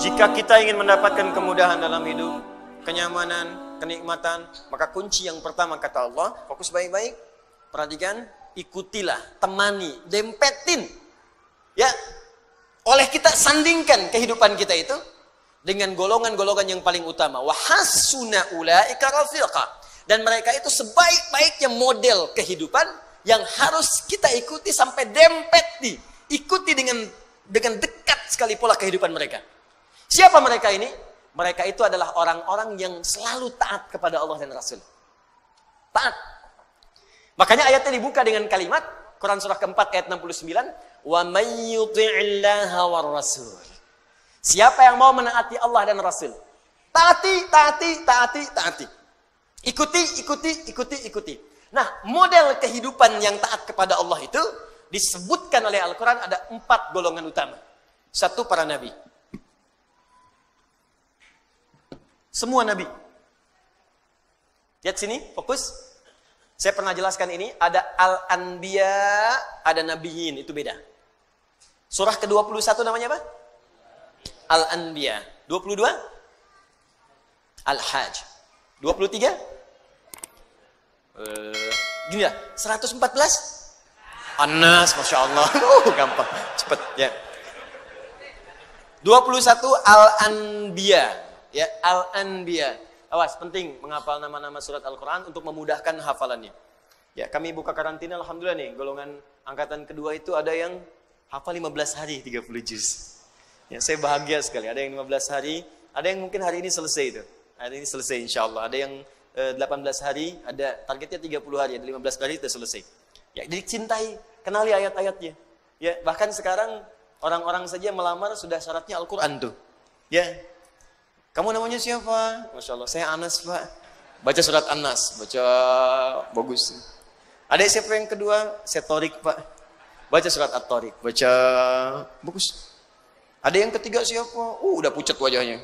Jika kita ingin mendapatkan kemudahan dalam hidup, kenyamanan, kenikmatan, maka kunci yang pertama kata Allah, fokus baik-baik, perhatikan, ikutilah, temani, dempetin. Ya, oleh kita sandingkan kehidupan kita itu dengan golongan-golongan yang paling utama. Wa hasuna ulaika rafiqa. Dan mereka itu sebaik-baiknya model kehidupan yang harus kita ikuti sampai dempet ikuti dengan dekat sekali pola kehidupan mereka. Siapa mereka ini? Mereka itu adalah orang-orang yang selalu taat kepada Allah dan Rasul. Taat. Makanya ayatnya dibuka dengan kalimat Quran surah keempat ayat 69, wa may yuti'illaha war rasul. Siapa yang mau menaati Allah dan Rasul? Taati. Ikuti. Nah, model kehidupan yang taat kepada Allah itu disebutkan oleh Al-Quran ada 4 golongan utama. 1, para nabi. Semua nabi. Lihat sini, fokus. Saya pernah jelaskan ini, ada Al-Anbiya, ada Nabiyin, itu beda. Surah ke-21 namanya apa? Al-Anbiya. 22? Al-Hajj. 23? Gini lah, 114? Anas, Masya Allah. Gampang, cepet ya. 21 Al-Anbiya. Ya, Al-Anbiya. Awas, penting menghafal nama-nama surat Al-Quran untuk memudahkan hafalannya. Ya, kami buka karantina, alhamdulillah nih, golongan angkatan kedua itu ada yang hafal 15 hari 30 juz. Ya, saya bahagia sekali. Ada yang 15 hari, ada yang mungkin hari ini selesai itu. Hari ini selesai insya Allah. Ada yang 18 hari, ada targetnya 30 hari, ada 15 hari sudah selesai. Ya, dicintai, kenali ayat-ayatnya. Ya, bahkan sekarang orang-orang saja melamar sudah syaratnya Al-Quran tuh. Ya, kamu namanya siapa? Masya Allah, saya Anas Pak. Baca surat Anas, baca bagus. Ada siapa yang kedua? Saya Torik Pak. Baca surat At-Torik, baca bagus. Ada yang ketiga siapa? Udah pucat wajahnya.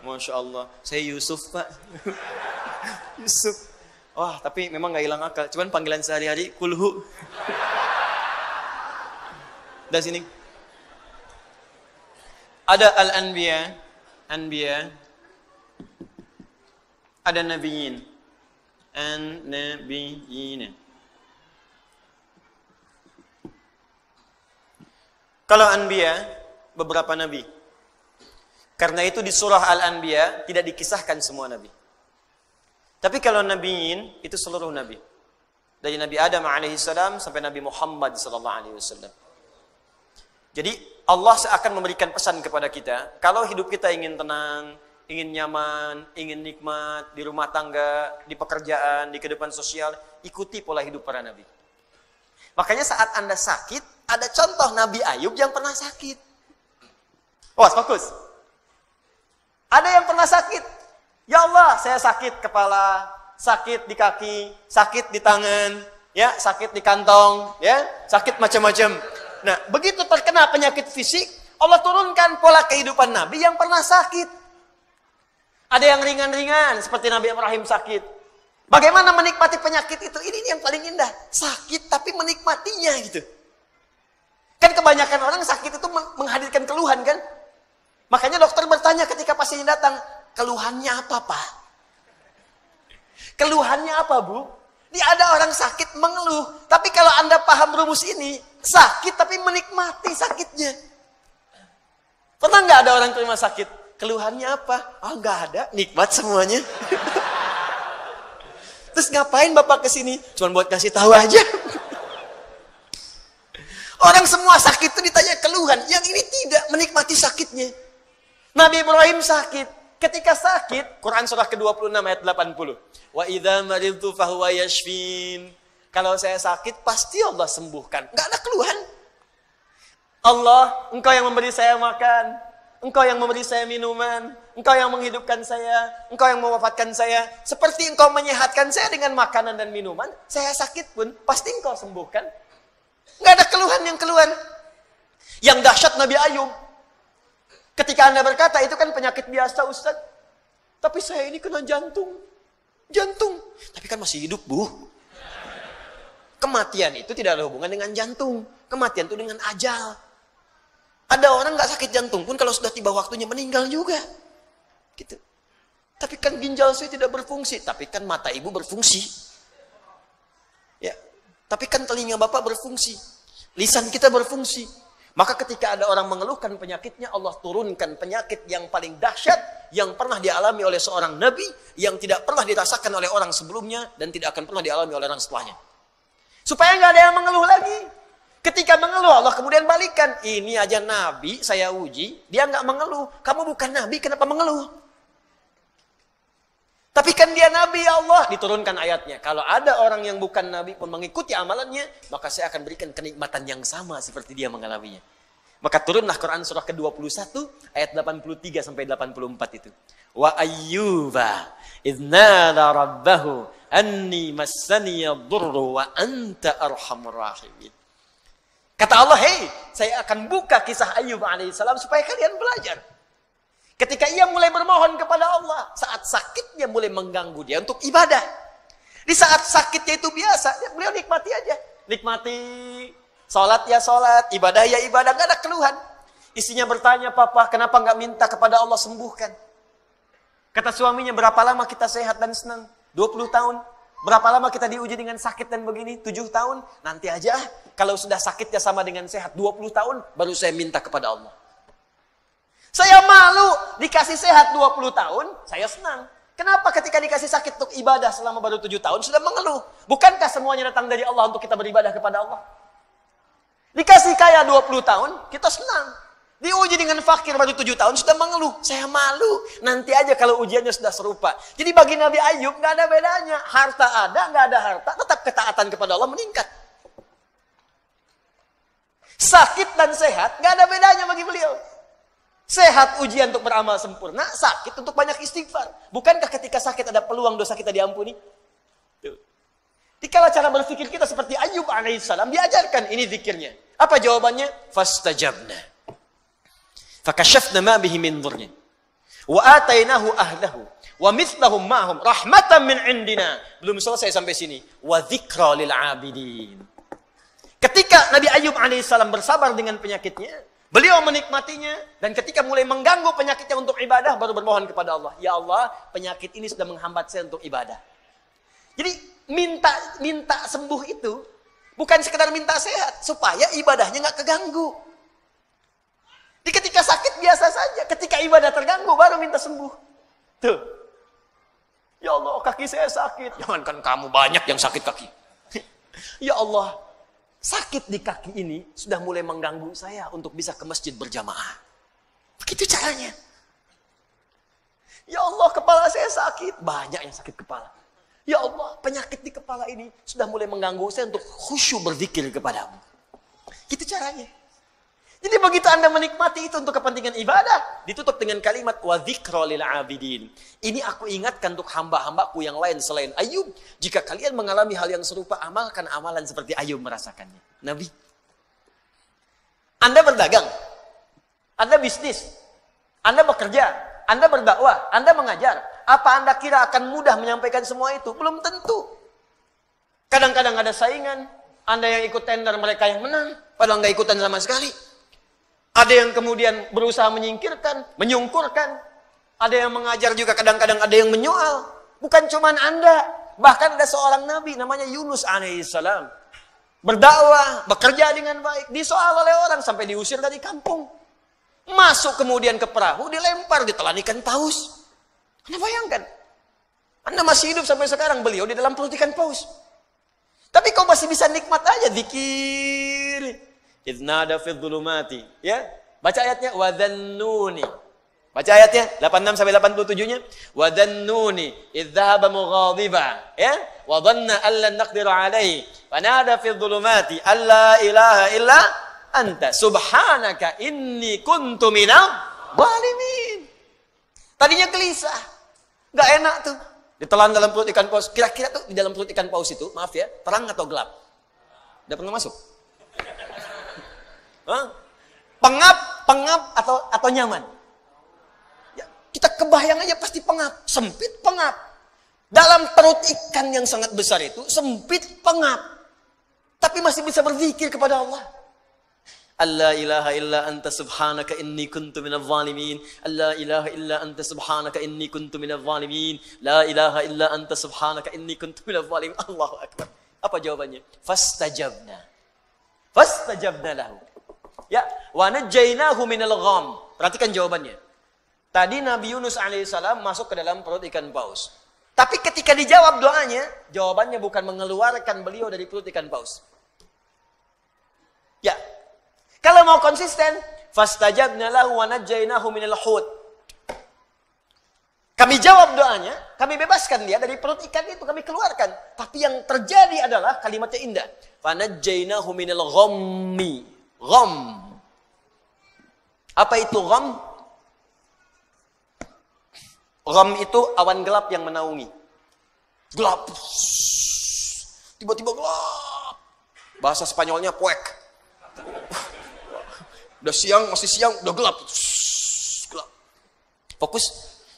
Masya Allah, saya Yusuf Pak. Yusuf. Wah, tapi memang gak hilang akal. Cuman panggilan sehari-hari, kulhu. Dari sini. Ada Al-Anbiya, Anbiya. Ada Nabiyin. An-Nabiyyin. Kalau Anbiya, beberapa nabi. Karena itu di surah Al-Anbiya tidak dikisahkan semua nabi. Tapi kalau nabiyin itu seluruh nabi. Dari Nabi Adam alaihissalam sampai Nabi Muhammad sallallahu alaihi wasallam. Jadi Allah akan memberikan pesan kepada kita, kalau hidup kita ingin tenang, ingin nyaman, ingin nikmat di rumah tangga, di pekerjaan, di kehidupan sosial, ikuti pola hidup para nabi. Makanya saat Anda sakit, ada contoh Nabi Ayub yang pernah sakit. Fokus. Ada yang pernah sakit. Ya Allah, saya sakit kepala, sakit di kaki, sakit di tangan, ya, sakit di kantong, ya, sakit macam-macam. Nah, begitu terkena penyakit fisik, Allah turunkan pola kehidupan Nabi yang pernah sakit. Ada yang ringan-ringan, seperti Nabi Ibrahim sakit. Bagaimana menikmati penyakit itu? Ini yang paling indah. Sakit tapi menikmatinya gitu. Kan kebanyakan orang sakit itu menghadirkan keluhan kan? Makanya dokter bertanya ketika pasien datang, keluhannya apa Pak? Keluhannya apa Bu? Ini ada orang sakit mengeluh. Tapi kalau Anda paham rumus ini, sakit tapi menikmati sakitnya. Pernah nggak ada orang terima sakit? Keluhannya apa? Nggak ada, nikmat semuanya. Terus ngapain Bapak kesini? Cuma buat kasih tahu aja. Orang semua sakit itu ditanya keluhan, yang ini tidak, menikmati sakitnya. Nabi Ibrahim sakit. Ketika sakit, Quran surah ke-26 ayat 80. Wa idza maridtu fahuwa yashfin. Kalau saya sakit, pasti Allah sembuhkan. Enggak ada keluhan. Allah, Engkau yang memberi saya makan. Engkau yang memberi saya minuman. Engkau yang menghidupkan saya. Engkau yang mewafatkan saya. Seperti Engkau menyehatkan saya dengan makanan dan minuman, saya sakit pun pasti Engkau sembuhkan. Enggak ada keluhan yang keluar. Yang dahsyat Nabi Ayub. Ketika Anda berkata, itu kan penyakit biasa Ustaz. Tapi saya ini kena jantung. Jantung. Tapi kan masih hidup Bu. Kematian itu tidak ada hubungan dengan jantung. Kematian itu dengan ajal. Ada orang nggak sakit jantung pun kalau sudah tiba waktunya meninggal juga. Gitu. Tapi kan ginjal saya tidak berfungsi. Tapi kan mata ibu berfungsi. Ya. Tapi kan telinga bapak berfungsi. Lisan kita berfungsi. Maka ketika ada orang mengeluhkan penyakitnya, Allah turunkan penyakit yang paling dahsyat yang pernah dialami oleh seorang nabi, yang tidak pernah dirasakan oleh orang sebelumnya dan tidak akan pernah dialami oleh orang setelahnya. Supaya nggak ada yang mengeluh lagi. Ketika mengeluh, Allah kemudian balikan. Ini aja nabi saya uji, dia nggak mengeluh. Kamu bukan nabi, kenapa mengeluh? Tapi kan dia nabi, ya Allah. Diturunkan ayatnya. Kalau ada orang yang bukan nabi pun mengikuti amalannya, maka saya akan berikan kenikmatan yang sama seperti dia mengalaminya. Maka turunlah Quran surah ke-21 ayat 83 sampai 84 itu. Wa ayyuba idznada rabbahu anni massani yadurru wa anta arhamur rahimin. Kata Allah, hei, saya akan buka kisah Ayyub alaihissalam supaya kalian belajar. Ketika ia mulai bermohon kepada Allah, saat sakitnya mulai mengganggu dia untuk ibadah. Di saat sakitnya itu biasa, beliau nikmati aja. Nikmati, sholat ya sholat, ibadah ya ibadah, gak ada keluhan. Istrinya bertanya, papa kenapa gak minta kepada Allah sembuhkan? Kata suaminya, berapa lama kita sehat dan senang? 20 tahun. Berapa lama kita diuji dengan sakit dan begini? 7 tahun. Nanti aja, kalau sudah sakitnya sama dengan sehat 20 tahun, baru saya minta kepada Allah. Saya malu dikasih sehat 20 tahun, saya senang. Kenapa ketika dikasih sakit untuk ibadah selama baru 7 tahun sudah mengeluh? Bukankah semuanya datang dari Allah untuk kita beribadah kepada Allah? Dikasih kaya 20 tahun, kita senang. Diuji dengan fakir baru 7 tahun sudah mengeluh. Saya malu. Nanti aja kalau ujiannya sudah serupa. Jadi bagi Nabi Ayyub nggak ada bedanya. Harta ada, nggak ada harta, tetap ketaatan kepada Allah meningkat. Sakit dan sehat nggak ada bedanya bagi beliau. Sehat ujian untuk beramal sempurna, sakit untuk banyak istighfar. Bukankah ketika sakit ada peluang dosa kita diampuni? Tuh. Dikala cara berpikir kita seperti Ayyub alaihissalam, diajarkan ini zikirnya. Apa jawabannya? Fastajabna. Fakashafna ma bihi min dhurrin. Wa atainahu ahlahu. Wa mithlahum ma'hum rahmatan min indina. Belum selesai sampai sini. Wa dzikra lil abidin. Ketika Nabi Ayyub alaihissalam bersabar dengan penyakitnya, beliau menikmatinya, dan ketika mulai mengganggu penyakitnya untuk ibadah, baru bermohon kepada Allah. Ya Allah, penyakit ini sudah menghambat saya untuk ibadah. Jadi, minta sembuh itu, bukan sekedar minta sehat, supaya ibadahnya nggak keganggu. Jadi ketika sakit biasa saja, ketika ibadah terganggu, baru minta sembuh. Tuh. Ya Allah, kaki saya sakit. Jangankan kamu, banyak yang sakit kaki. Ya Allah, sakit di kaki ini sudah mulai mengganggu saya untuk bisa ke masjid berjamaah. Begitu caranya. Ya Allah, kepala saya sakit. Banyak yang sakit kepala. Ya Allah, penyakit di kepala ini sudah mulai mengganggu saya untuk khusyuk berzikir kepadamu. Gitu caranya. Jadi begitu Anda menikmati itu untuk kepentingan ibadah, ditutup dengan kalimat wa dzikra lil abidin. Ini aku ingatkan untuk hamba-hambaku yang lain selain Ayyub. Jika kalian mengalami hal yang serupa, amalkan amalan seperti Ayyub merasakannya. Nabi. Anda berdagang, Anda bisnis, Anda bekerja, Anda berdakwah, Anda mengajar. Apa Anda kira akan mudah menyampaikan semua itu? Belum tentu. Kadang-kadang ada saingan, Anda yang ikut tender, mereka yang menang, padahal nggak ikutan sama sekali. Ada yang kemudian berusaha menyingkirkan, menyungkurkan. Ada yang mengajar juga, kadang-kadang ada yang menyoal. Bukan cuma Anda, bahkan ada seorang nabi namanya Yunus alaihissalam. Berdakwah, bekerja dengan baik, disoal oleh orang sampai diusir dari kampung. Masuk kemudian ke perahu, dilempar, ditelan ikan paus. Anda bayangkan, Anda masih hidup sampai sekarang, beliau di dalam perut ikan paus. Tapi kau masih bisa nikmat aja, zikir. Idznada fi dhulumati, ya. Baca ayatnya wa dhannuni. Baca ayatnya 86 sampai 87-nya. Wa dhannuni idz dhahaba mughadiba, ya. Wa dhanna an lan naqdir alaihi. Fanada fi dhulumati alla ilaha illa anta subhanaka inni kuntu minadh dhalimin. Tadinya gelisah. Enggak enak tuh. Ditelan dalam perut ikan paus. Kira-kira tuh di dalam perut ikan paus itu, maaf ya, terang atau gelap? Udah pernah masuk? Pengap atau nyaman? Ya, kita kebayang aja pasti pengap, sempit pengap. Dalam perut ikan yang sangat besar itu sempit pengap, tapi masih bisa berzikir kepada Allah. Alla ilaha illa anta subhanaka inni kuntu minadh zalimin. Alla ilaha illa anta subhanaka inni kuntu minadh zalimin. La ilaha illa anta subhanaka inni kuntu minadh zalimin. Allahu akbar. Apa jawabannya? Fastajabna. Fastajabna lahu. Ya, wa najjaynahu minal gham. Perhatikan jawabannya. Tadi Nabi Yunus alaihissalam masuk ke dalam perut ikan paus. Tapi ketika dijawab doanya, jawabannya bukan mengeluarkan beliau dari perut ikan paus. Ya. Kalau mau konsisten, fastajabna lahu wa najjaynahu minal hut. Kami jawab doanya, kami bebaskan dia dari perut ikan itu, kami keluarkan. Tapi yang terjadi adalah kalimatnya indah. Fanajjaynahu minal ghammi. Gham. Apa itu gham? Gham itu awan gelap yang menaungi. Gelap. Tiba-tiba gelap. Bahasa Spanyolnya puek. Udah siang, masih siang, udah gelap. Gelap. Fokus.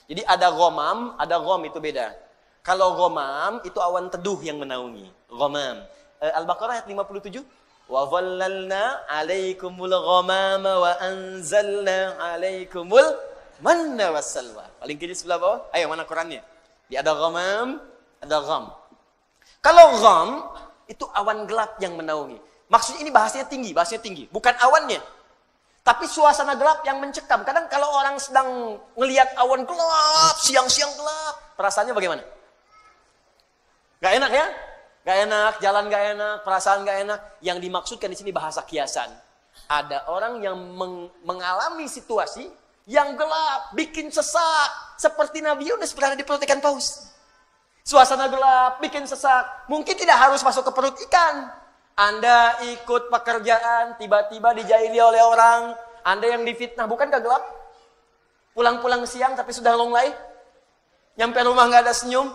Jadi ada ghamam, ada gham itu beda. Kalau ghamam itu awan teduh yang menaungi. Ghamam. Al-Baqarah ayat 57. Wa dhallalna 'alaikumul ghamama wa anzalna 'alaikumul manna wassalwa. Paling kiri sebelah bawah. Ayo mana Qurannya? Di ada ghamam, ada gham. Kalau gham itu awan gelap yang menaungi. Maksudnya ini bahasanya tinggi, bukan awannya. Tapi suasana gelap yang mencekam. Kadang kalau orang sedang ngelihat awan gelap, siang-siang gelap, perasaannya bagaimana? Gak enak ya? Gak enak, jalan gak enak, perasaan gak enak. Yang dimaksudkan di sini bahasa kiasan. Ada orang yang mengalami situasi yang gelap, bikin sesak. Seperti Nabi Yunus berada di perut ikan paus. Suasana gelap, bikin sesak. Mungkin tidak harus masuk ke perut ikan. Anda ikut pekerjaan, tiba-tiba dijahili oleh orang. Anda yang difitnah, bukankah gelap? Pulang-pulang siang tapi sudah longlai. Nyampe rumah nggak ada senyum.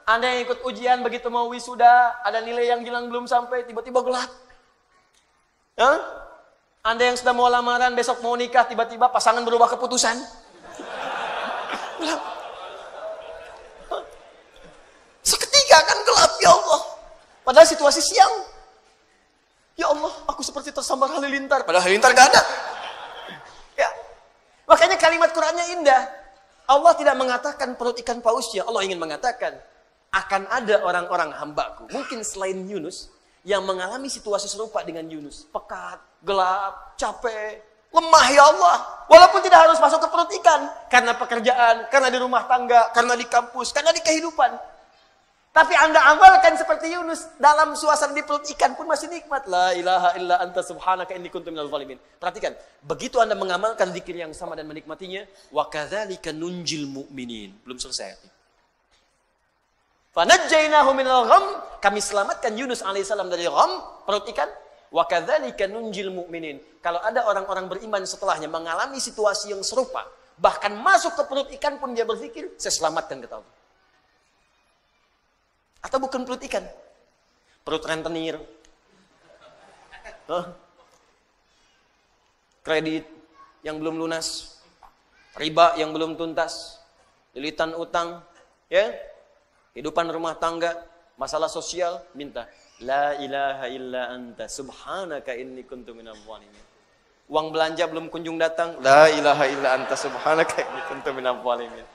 Anda yang ikut ujian, begitu mau wisuda, ada nilai yang hilang belum sampai, tiba-tiba gelap. Anda yang sudah mau lamaran, besok mau nikah, tiba-tiba pasangan berubah keputusan. Gelap. Seketika kan gelap, ya Allah. Padahal situasi siang. Ya Allah, aku seperti tersambar halilintar. Padahal halilintar gak ada. Ya. Makanya kalimat Qur'annya indah. Allah tidak mengatakan perut ikan pausnya. Allah ingin mengatakan, akan ada orang-orang hambaku, mungkin selain Yunus, yang mengalami situasi serupa dengan Yunus. Pekat, gelap, capek, lemah ya Allah. Walaupun tidak harus masuk ke perut ikan. Karena pekerjaan, karena di rumah tangga, karena di kampus, karena di kehidupan. Tapi Anda amalkan seperti Yunus, dalam suasana di perut ikan pun masih nikmat. La ilaha illa anta subhanaka inni kuntu minadh zalimin. Perhatikan, begitu Anda mengamalkan zikir yang sama dan menikmatinya, wa kadzalika nunjil mu'minin. Belum selesai. Fanajjaynahu minal gham, kami selamatkan Yunus alaihissalam dari gham, perut ikan. Wa kadzalika nunjil mu'minin. Kalau ada orang-orang beriman setelahnya mengalami situasi yang serupa, bahkan masuk ke perut ikan pun dia berpikir, saya selamatkan kata Allah. Atau bukan perut ikan, perut rentenir, kredit yang belum lunas, riba yang belum tuntas, lilitan utang, ya, kehidupan rumah tangga, masalah sosial, minta la ilaha illa anta subhanaka inni kuntu minadh zalimin. Uang belanja belum kunjung datang, la ilaha illa anta subhanaka inni kuntu minadh zalimin.